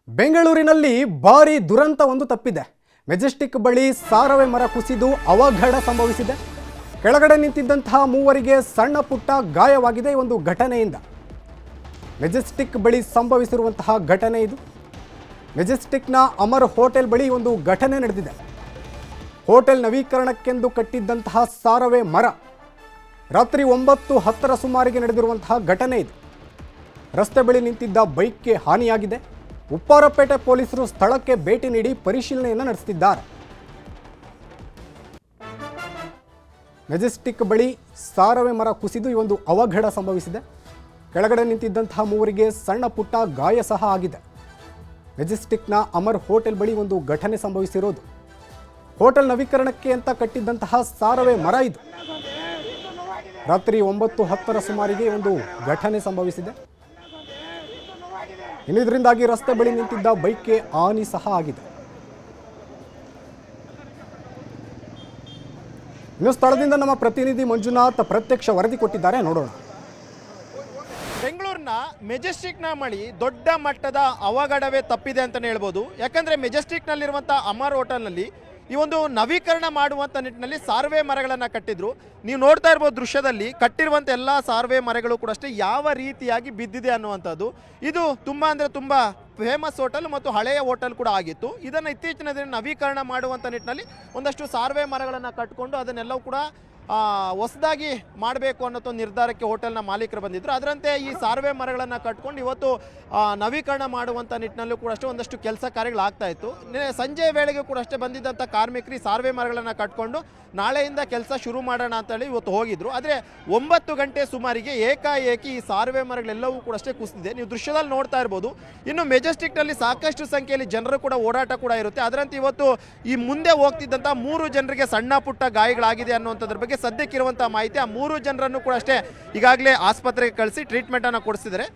ಬೆಂಗಳೂರಿನಲ್ಲಿ ಭಾರಿ ದುರಂತ ಒಂದು ತಪ್ಪಿದೆ. ಮೆಜೆಸ್ಟಿಕ್ ಬಳಿ ಸಾರವೆ ಮರ ಕುಸಿದು ಅವಘಡ ಸಂಭವಿಸಿದೆ. ಕೆಳಗಡೆ ನಿಂತಿದ್ದಂತಹ ಮೂವರಿಗೆ ಸಣ್ಣ ಪುಟ್ಟ ಗಾಯವಾಗಿದೆ. ಒಂದು ಘಟನೆಯಿಂದ ಮೆಜೆಸ್ಟಿಕ್ ಬಳಿ ಸಂಭವಿಸಿರುವಂತಹ ಘಟನೆ ಇದು. ಮೆಜೆಸ್ಟಿಕ್ನ ಅಮರ್ ಹೋಟೆಲ್ ಬಳಿ ಒಂದು ಘಟನೆ ನಡೆದಿದೆ. ಹೋಟೆಲ್ ನವೀಕರಣಕ್ಕೆಂದು ಕಟ್ಟಿದ್ದಂತಹ ಸಾರವೆ ಮರ ರಾತ್ರಿ 9:10 ಸುಮಾರಿಗೆ ನಡೆದಿರುವಂತಹ ಘಟನೆ ಇದು. ರಸ್ತೆ ಬಳಿ ನಿಂತಿದ್ದ ಬೈಕ್ಗೆ ಹಾನಿಯಾಗಿದೆ. ಉಪ್ಪಾರಪೇಟೆ ಪೊಲೀಸರು ಸ್ಥಳಕ್ಕೆ ಭೇಟಿ ನೀಡಿ ಪರಿಶೀಲನೆಯನ್ನು ನಡೆಸುತ್ತಿದ್ದಾರೆ. ಮೆಜೆಸ್ಟಿಕ್ ಬಳಿ ಸಾರವೆ ಮರ ಕುಸಿದು ಈ ಒಂದು ಅವಘಡ ಸಂಭವಿಸಿದೆ. ಕೆಳಗಡೆ ನಿಂತಿದ್ದಂತಹ ಮೂವರಿಗೆ ಸಣ್ಣ ಪುಟ್ಟ ಗಾಯ ಸಹ ಆಗಿದೆ. ಮೆಜೆಸ್ಟಿಕ್ನ ಅಮರ್ ಹೋಟೆಲ್ ಬಳಿ ಒಂದು ಘಟನೆ ಸಂಭವಿಸಿರೋದು. ಹೋಟೆಲ್ ನವೀಕರಣಕ್ಕೆ ಅಂತ ಕಟ್ಟಿದ್ದಂತಹ ಸಾರವೆ ಮರ ಇದು. ರಾತ್ರಿ 9:10 ಸುಮಾರಿಗೆ ಒಂದು ಘಟನೆ ಸಂಭವಿಸಿದೆ. ಇದರಿಂದಾಗಿ ರಸ್ತೆ ಬಳಿ ನಿಂತಿದ್ದ ಬೈಕ್ಗೆ ಹಾನಿ ಸಹ ಆಗಿದೆ. ಇನ್ನು ಸ್ಥಳದಿಂದ ನಮ್ಮ ಪ್ರತಿನಿಧಿ ಮಂಜುನಾಥ್ ಪ್ರತ್ಯಕ್ಷ ವರದಿ ಕೊಟ್ಟಿದ್ದಾರೆ, ನೋಡೋಣ. ಬೆಂಗಳೂರಿನ ಮೆಜೆಸ್ಟಿಕ್ನ ಮಳಿ ದೊಡ್ಡ ಮಟ್ಟದ ಅವಘಡವೇ ತಪ್ಪಿದೆ ಅಂತಲೇ ಹೇಳ್ಬೋದು. ಯಾಕಂದರೆ ಮೆಜೆಸ್ಟಿಕ್ನಲ್ಲಿರುವಂಥ ಅಮರ್ ಹೋಟೆಲ್ನಲ್ಲಿ ಈ ಒಂದು ನವೀಕರಣ ಮಾಡುವಂಥ ನಿಟ್ಟಿನಲ್ಲಿ ಸಾರ್ವೆ ಮರಗಳನ್ನು ಕಟ್ಟಿದ್ರು. ನೀವು ನೋಡ್ತಾ ಇರ್ಬೋದು ದೃಶ್ಯದಲ್ಲಿ ಕಟ್ಟಿರುವಂಥ ಎಲ್ಲ ಸಾರ್ವೆ ಮರಗಳು ಕೂಡ ಅಷ್ಟೇ ಯಾವ ರೀತಿಯಾಗಿ ಬಿದ್ದಿದೆ ಅನ್ನುವಂಥದ್ದು. ಇದು ತುಂಬ ಅಂದರೆ ತುಂಬ ಫೇಮಸ್ ಹೋಟೆಲ್ ಮತ್ತು ಹಳೆಯ ಹೋಟೆಲ್ ಕೂಡ ಆಗಿತ್ತು. ಇದನ್ನು ಇತ್ತೀಚಿನ ದಿನ ನವೀಕರಣ ಮಾಡುವಂಥ ನಿಟ್ಟಿನಲ್ಲಿ ಒಂದಷ್ಟು ಸಾರ್ವೆ ಮರಗಳನ್ನು ಕಟ್ಟಿಕೊಂಡು ಅದನ್ನೆಲ್ಲವೂ ಕೂಡ ಹೊಸದಾಗಿ ಮಾಡಬೇಕು ಅನ್ನೋ ನಿರ್ಧಾರಕ್ಕೆ ಹೋಟೆಲ್ನ ಮಾಲೀಕರು ಬಂದಿದ್ದರು. ಅದರಂತೆ ಈ ಸಾರ್ವೆ ಮರಗಳನ್ನು ಕಟ್ಕೊಂಡು ಇವತ್ತು ನವೀಕರಣ ಮಾಡುವಂಥ ನಿಟ್ಟಿನಲ್ಲೂ ಕೂಡ ಅಷ್ಟೇ ಒಂದಷ್ಟು ಕೆಲಸ ಕಾರ್ಯಗಳಾಗ್ತಾ ಇತ್ತು. ಸಂಜೆ ವೇಳೆಗೆ ಕೂಡ ಅಷ್ಟೇ ಬಂದಿದ್ದಂಥ ಕಾರ್ಮಿಕರು ಈ ಸಾರ್ವೆ ಮರಗಳನ್ನು ಕಟ್ಕೊಂಡು ನಾಳೆಯಿಂದ ಕೆಲಸ ಶುರು ಮಾಡೋಣ ಅಂತೇಳಿ ಇವತ್ತು ಹೋಗಿದ್ರು. ಆದರೆ 9 ಗಂಟೆ ಸುಮಾರಿಗೆ ಏಕಾಏಕಿ ಈ ಸಾರ್ವೆ ಮರಗಳೆಲ್ಲವೂ ಕೂಡ ಅಷ್ಟೇ ಕುಸಿದಿದೆ. ನೀವು ದೃಶ್ಯದಲ್ಲಿ ನೋಡ್ತಾ ಇರ್ಬೋದು. ಇನ್ನು ಮೆಜೆಸ್ಟಿಕ್ನಲ್ಲಿ ಸಾಕಷ್ಟು ಸಂಖ್ಯೆಯಲ್ಲಿ ಜನರು ಕೂಡ ಓಡಾಟ ಕೂಡ ಇರುತ್ತೆ. ಅದರಂತೆ ಇವತ್ತು ಈ ಮುಂದೆ ಹೋಗ್ತಿದ್ದಂಥ 3 ಜನರಿಗೆ ಸಣ್ಣ ಪುಟ್ಟ ಗಾಯಗಳಾಗಿದೆ ಅನ್ನುವಂಥದ್ರ ಬಗ್ಗೆ ಸದ್ಯಕ್ಕಿರುವಂಥ ಮಾಹಿತಿ. ಆ 3 ಜನರನ್ನು ಕೂಡ ಅಷ್ಟೇ ಈಗಾಗಲೇ ಆಸ್ಪತ್ರೆಗೆ ಕಳಿಸಿ ಟ್ರೀಟ್ಮೆಂಟನ್ನು ಕೊಡಿಸಿದ್ದಾರೆ.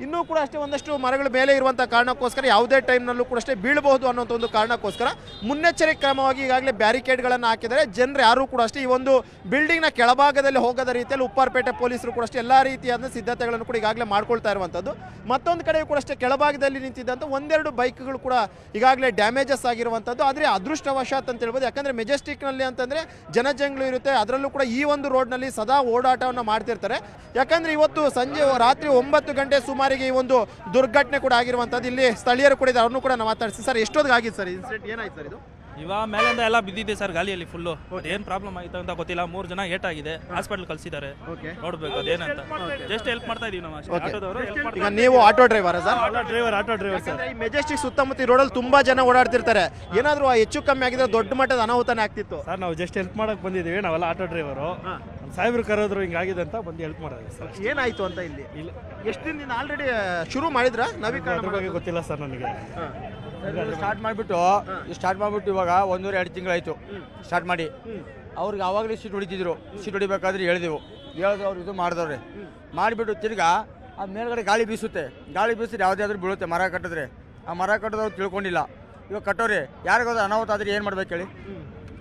ಇನ್ನೂ ಕೂಡ ಅಷ್ಟೇ ಒಂದಷ್ಟು ಮರಗಳ ಮೇಲೆ ಇರುವಂಥ ಕಾರಣಕ್ಕೋಸ್ಕರ ಯಾವುದೇ ಟೈಮ್ನಲ್ಲೂ ಕೂಡ ಅಷ್ಟೇ ಬೀಳಬಹುದು ಅನ್ನೋಂಥ ಒಂದು ಕಾರಣಕ್ಕೋಸ್ಕರ ಮುನ್ನೆಚ್ಚರಿಕೆ ಕ್ರಮವಾಗಿ ಈಗಾಗಲೇ ಬ್ಯಾರಿಕೇಡ್ಗಳನ್ನು ಹಾಕಿದ್ದಾರೆ. ಜನರು ಯಾರೂ ಕೂಡ ಅಷ್ಟೇ ಈ ಒಂದು ಬಿಲ್ಡಿಂಗ್ನ ಕೆಳಭಾಗದಲ್ಲಿ ಹೋಗದ ರೀತಿಯಲ್ಲಿ ಉಪ್ಪಾರಪೇಟೆ ಪೊಲೀಸರು ಕೂಡ ಅಷ್ಟೇ ಎಲ್ಲ ರೀತಿಯಾದ ಸಿದ್ಧತೆಗಳನ್ನು ಕೂಡ ಈಗಾಗಲೇ ಮಾಡ್ಕೊಳ್ತಾ ಇರುವಂಥದ್ದು. ಮತ್ತೊಂದು ಕಡೆ ಕೂಡ ಅಷ್ಟೇ ಕೆಳಭಾಗದಲ್ಲಿ ನಿಂತಿದ್ದಂಥ ಒಂದೆರಡು ಬೈಕ್ಗಳು ಕೂಡ ಈಗಾಗಲೇ ಡ್ಯಾಮೇಜಸ್ ಆಗಿರುವಂಥದ್ದು. ಆದರೆ ಅದೃಷ್ಟವಶಾತ್ ಅಂತ ಹೇಳ್ಬೋದು. ಯಾಕಂದರೆ ಮೆಜೆಸ್ಟಿಕ್ನಲ್ಲಿ ಅಂತಂದರೆ ಜನಜಂಗ್ಲು ಇರುತ್ತೆ. ಅದರಲ್ಲೂ ಕೂಡ ಈ ಒಂದು ರೋಡ್ನಲ್ಲಿ ಸದಾ ಓಡಾಟವನ್ನು ಮಾಡ್ತಿರ್ತಾರೆ. ಯಾಕಂದರೆ ಇವತ್ತು ಸಂಜೆ ರಾತ್ರಿ 9 ಗಂಟೆ ಸುಮಾರಿಗೆ ಈ ಒಂದು ದುರ್ಘಟನೆ ಕೂಡ ಆಗಿರುವಂಥದ್ದು. ಇಲ್ಲಿ ಸ್ಥಳೀಯರು ಕೂಡ ಇದ್ದಾರೆ, ಅವ್ರನ್ನೂ ಕೂಡ ನಾವು ಮಾತಾಡ್ತೀವಿ. ಸರ್, ಎಷ್ಟೊತ್ತಿಗೆ ಆಗಿತ್ತು ಸರ್ ಇನ್ಸಿಡೆಂಟ್? ಏನಾಯ್ತು ಸರ್ ಇದು? ಇವಾಗ ಮೇಲಿಂದ ಎಲ್ಲ ಬಿದ್ದಿದೆ ಸರ್ ಗಾಳಿಯಲ್ಲಿ ಫುಲ್ಲು. ಏನು ಪ್ರಾಬ್ಲಮ್ ಆಯಿತು ಅಂತ ಗೊತ್ತಿಲ್ಲ. 3 ಜನ ಏಟಾಗಿದೆ, ಹಾಸ್ಪಿಟಲ್ ಕಳಿಸಿದ್ದಾರೆ. ನೋಡ್ಬೇಕು ಅದೇನಂತ. ಜಸ್ಟ್ ಹೆಲ್ಪ್ ಮಾಡ್ತಾ ಇದೀವಿ ನಾವು. ಈಗ ನೀವು auto driver sir? Auto driver sir. ಈ ಮೆಜೆಸ್ಟಿಕ್ ಸುತ್ತಮುತ್ತ ರೋಡಲ್ಲಿ ತುಂಬಾ ಜನ ಓಡಾಡ್ತಿರ್ತಾರೆ. ಏನಾದರೂ ಹೆಚ್ಚು ಕಮ್ಮಿ ಆಗಿದ್ರೆ ದೊಡ್ಡ ಮಟ್ಟದ ಅನಾಹುತನೇ ಆಗ್ತಿತ್ತು ಸರ್. ನಾವು ಜಸ್ಟ್ ಹೆಲ್ಪ್ ಮಾಡಕ್ ಬಂದಿದ್ದೀವಿ. ನಾವೆಲ್ಲ ಆಟೋ ಡ್ರೈವರು. ಸಾಹೇಬ್ರು ಕರೆದ್ರು ಹಿಂಗಾಗಿದೆ ಅಂತ ಬಂದು ಹೆಲ್ಪ್ ಮಾಡೋದು ಸರ್. ಏನಾಯ್ತು ಅಂತ ಇಲ್ಲಿ ಎಷ್ಟು ದಿನದಿಂದ ಆಲ್ರೆಡಿ ಶುರು ಮಾಡಿದ್ರ ನವೀಕರಣ ಬಗ್ಗೆ ಗೊತ್ತಿಲ್ಲ ಸರ್ ನನಗೆ. ಸ್ಟಾರ್ಟ್ ಮಾಡಿಬಿಟ್ಟು ಇವಾಗ 1.5 ತಿಂಗಳಾಯಿತು ಸ್ಟಾರ್ಟ್ ಮಾಡಿ. ಅವ್ರಿಗೆ ಆವಾಗಲೇ ಸೀಟ್ ಹೊಡಿತಿದ್ರು. ಸೀಟ್ ಹೊಡಿಬೇಕಾದ್ರೆ ಹೇಳಿದೆವು ಅವ್ರು ಇದು ಮಾಡಿದವ್ರೆ. ಮಾಡಿಬಿಟ್ಟು ತಿರ್ಗಾ ಆ ಮೇಲ್ಗಡೆ ಗಾಳಿ ಬೀಸುತ್ತೆ. ಗಾಳಿ ಬೀಸಿದ್ರೆ ಯಾವುದಾದ್ರೂ ಬೀಳುತ್ತೆ. ಮರ ಕಟ್ಟಿದ್ರೆ ಆ ಮರ ಕಟ್ಟೋದವ್ರು ತಿಳ್ಕೊಂಡಿಲ್ಲ. ಇವಾಗ ಕಟ್ಟೋರೆ ಯಾರಿಗಾದ್ರೂ ಅನಾಹುತ ಆದರೆ ಏನು ಮಾಡ್ಬೇಕು ಹೇಳಿ?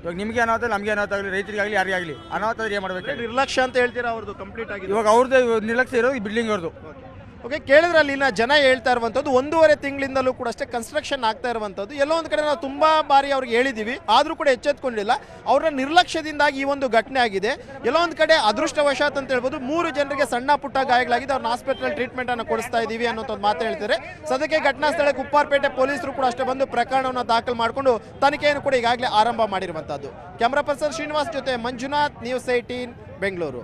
ಇವಾಗ ನಿಮಗೆ ಅನಾಹುತ, ನಮಗೆ ಅನಾಹುತ ಆಗಲಿ, ರೈತರಿಗಾಗಲಿ ಯಾರಿಗಾಗಲಿ ಅನಾಹುತ ಆದರೆ ಏನು ಮಾಡ್ಬೇಕು? ನಿರ್ಲಕ್ಷ್ಯ ಅಂತ ಹೇಳ್ತೀರಾ ಅವ್ರದ್ದು ಕಂಪ್ಲೀಟ್ ಆಗಿದೆ. ಇವಾಗ ಅವ್ರದ್ದು ನಿರ್ಲಕ್ಷ್ಯ ಇರೋದು ಈ ಬಿಲ್ಡಿಂಗ್ ಅವ್ರದ್ದು. ಓಕೆ, ಕೇಳಿದ್ರೆ ಅಲ್ಲಿನ ಜನ ಹೇಳ್ತಾ ಇರುವಂಥದ್ದು 1.5 ತಿಂಗಳಿಂದಲೂ ಕೂಡ ಅಷ್ಟೇ ಕನ್ಸ್ಟ್ರಕ್ಷನ್ ಆಗ್ತಾ ಇರುವಂಥದ್ದು. ಎಲ್ಲೋ ಒಂದು ಕಡೆ ನಾವು ತುಂಬ ಬಾರಿ ಅವ್ರಿಗೆ ಹೇಳಿದ್ದೀವಿ, ಆದರೂ ಕೂಡ ಎಚ್ಚೆತ್ಕೊಂಡಿಲ್ಲ. ಅವರ ನಿರ್ಲಕ್ಷ್ಯದಿಂದಾಗಿ ಈ ಒಂದು ಘಟನೆ ಆಗಿದೆ. ಎಲ್ಲೋ ಒಂದು ಕಡೆ ಅದೃಷ್ಟವಶಾತ್ ಅಂತ ಹೇಳ್ಬೋದು 3 ಜನರಿಗೆ ಸಣ್ಣ ಪುಟ್ಟ ಗಾಯಗಳಾಗಿದೆ. ಅವ್ರನ್ನ ಹಾಸ್ಪಿಟಲ್ ಟ್ರೀಟ್ಮೆಂಟನ್ನು ಕೊಡಿಸ್ತಾ ಇದ್ದೀವಿ ಅನ್ನೋ ಒಂದು ಮಾತು ಹೇಳ್ತಾರೆ. ಸದ್ಯಕ್ಕೆ ಘಟನಾ ಸ್ಥಳಕ್ಕೆ ಉಪ್ಪಾರಪೇಟೆ ಪೊಲೀಸರು ಕೂಡ ಅಷ್ಟೇ ಬಂದು ಪ್ರಕರಣವನ್ನು ದಾಖಲು ಮಾಡಿಕೊಂಡು ತನಿಖೆಯನ್ನು ಕೂಡ ಈಗಾಗಲೇ ಆರಂಭ ಮಾಡಿರುವಂಥದ್ದು. ಕ್ಯಾಮ್ರಾ ಪರ್ಸನ್ ಶ್ರೀನಿವಾಸ್ ಜೊತೆ ಮಂಜುನಾಥ್, ನ್ಯೂಸ್ 18 ಬೆಂಗಳೂರು.